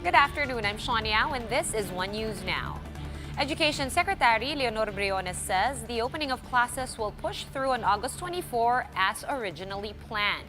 Good afternoon, I'm Sean Yao and this is One News Now. Education Secretary Leonor Briones says the opening of classes will push through on August 24 as originally planned.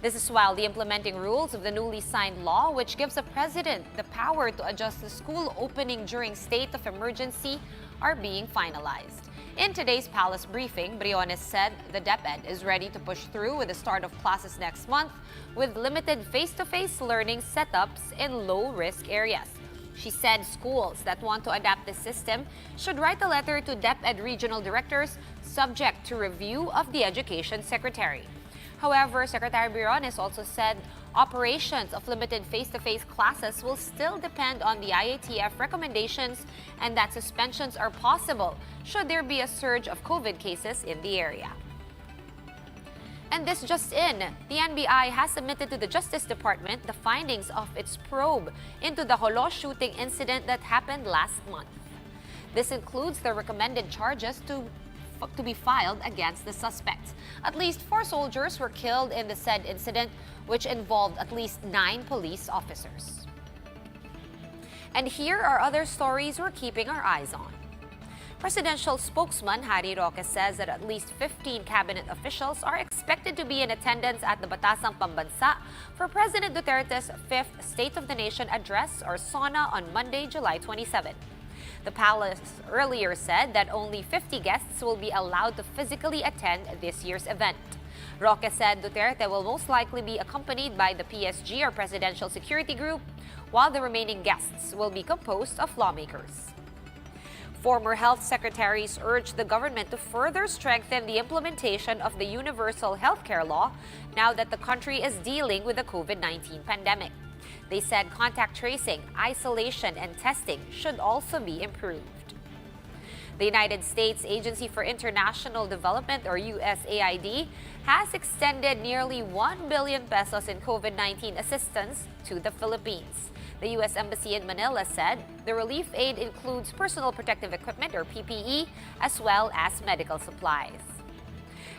This is while the implementing rules of the newly signed law, which gives the president the power to adjust the school opening during state of emergency, are being finalized. In today's palace briefing, Briones said the DepEd is ready to push through with the start of classes next month with limited face-to-face learning setups in low-risk areas. She said schools that want to adapt the system should write a letter to DepEd regional directors subject to review of the Education Secretary. However, Secretary Briones also said operations of limited face-to-face classes will still depend on the IATF recommendations and that suspensions are possible should there be a surge of COVID cases in the area. And this just in, the NBI has submitted to the Justice Department the findings of its probe into the Jolo shooting incident that happened last month. This includes the recommended charges to be filed against the suspects. At least 4 soldiers were killed in the said incident, which involved at least 9 police officers. And here are other stories we're keeping our eyes on. Presidential spokesman Harry Roque says that at least 15 cabinet officials are expected to be in attendance at the Batasang Pambansa for President Duterte's 5th State of the Nation address or SONA on Monday, July 27. The palace earlier said that only 50 guests will be allowed to physically attend this year's event. Roque said Duterte will most likely be accompanied by the PSG or Presidential Security Group, while the remaining guests will be composed of lawmakers. Former health secretaries urged the government to further strengthen the implementation of the Universal Healthcare Law now that the country is dealing with the COVID-19 pandemic. They said contact tracing, isolation, and testing should also be improved. The United States Agency for International Development, or USAID, has extended nearly 1 billion pesos in COVID-19 assistance to the Philippines. The U.S. Embassy in Manila said the relief aid includes personal protective equipment, or PPE, as well as medical supplies.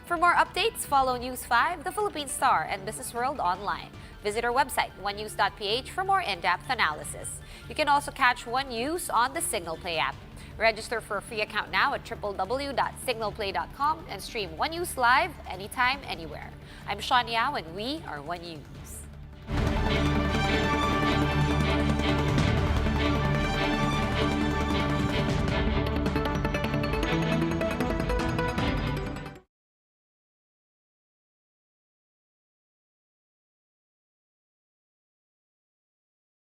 For more updates, follow News 5, The Philippine Star, and Business World online. Visit our website, onenews.ph, for more in-depth analysis. You can also catch One News on the Signal Play app. Register for a free account now at www.signalplay.com and stream One News live anytime, anywhere. I'm Sean Yao, and we are One News.